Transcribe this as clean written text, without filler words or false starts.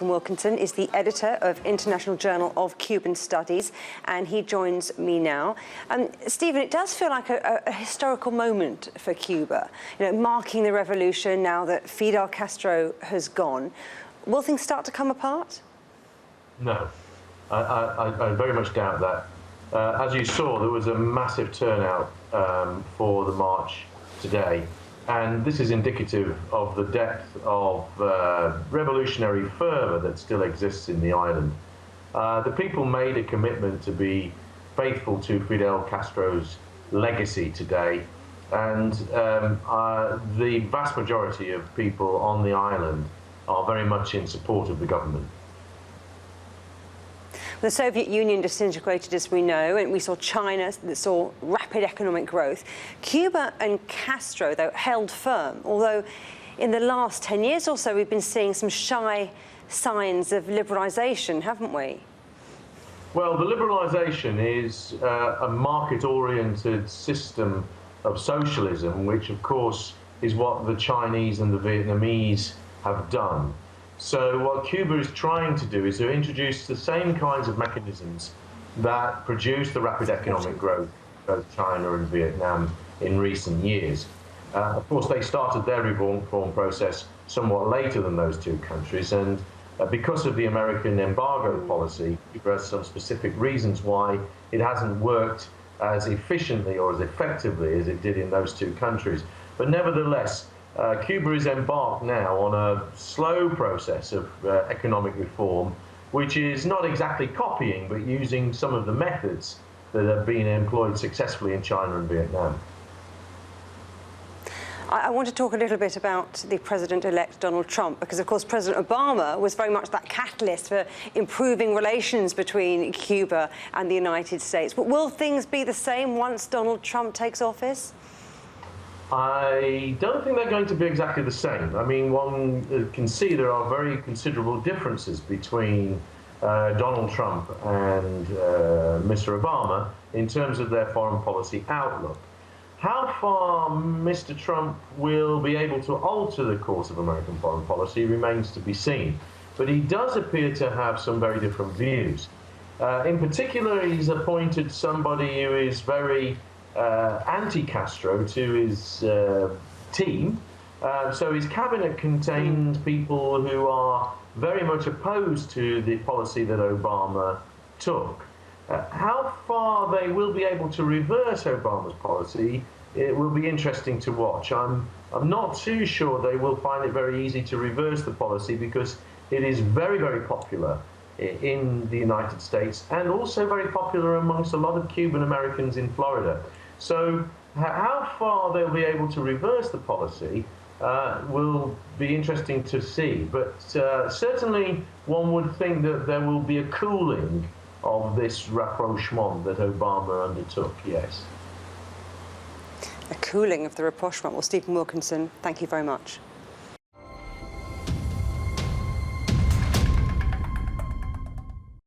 Wilkinson is the editor of International Journal of Cuban Studies, and he joins me now. Stephen, it does feel like a historical moment for Cuba, marking the revolution now that Fidel Castro has gone. Will things start to come apart? No, I very much doubt that. As you saw, there was a massive turnout for the march today. And this is indicative of the depth of revolutionary fervour that still exists in the island. The people made a commitment to be faithful to Fidel Castro's legacy today, and the vast majority of people on the island are very much in support of the government. The Soviet Union disintegrated, as we know, and we saw China that saw rapid economic growth. Cuba and Castro, though, held firm, although in the last 10 years or so we've been seeing some shy signs of liberalisation, haven't we? Well, the liberalisation is a market-oriented system of socialism, which, of course, is what the Chinese and the Vietnamese have done. So what Cuba is trying to do is to introduce the same kinds of mechanisms that produced the rapid economic growth of both China and Vietnam in recent years. Of course, they started their reform process somewhat later than those two countries, and because of the American embargo policy, Cuba has some specific reasons why it hasn't worked as efficiently or as effectively as it did in those two countries. But nevertheless, Cuba is embarked now on a slow process of economic reform, which is not exactly copying, but using some of the methods that have been employed successfully in China and Vietnam. I want to talk a little bit about the President-elect Donald Trump, because, of course, President Obama was very much that catalyst for improving relations between Cuba and the United States. But will things be the same once Donald Trump takes office? I don't think they're going to be exactly the same. I mean, one can see there are very considerable differences between Donald Trump and Mr. Obama in terms of their foreign policy outlook. How far Mr. Trump will be able to alter the course of American foreign policy remains to be seen. But he does appear to have some very different views. In particular, he's appointed somebody who is very anti-Castro to his team. So his cabinet contains people who are very much opposed to the policy that Obama took. How far they will be able to reverse Obama's policy, it will be interesting to watch. I'm not too sure they will find it very easy to reverse the policy, because it is very, very popular in the United States and also very popular amongst a lot of Cuban Americans in Florida. So how far they'll be able to reverse the policy will be interesting to see. But certainly one would think that there will be a cooling of this rapprochement that Obama undertook, yes. A cooling of the rapprochement. Well, Stephen Wilkinson, thank you very much.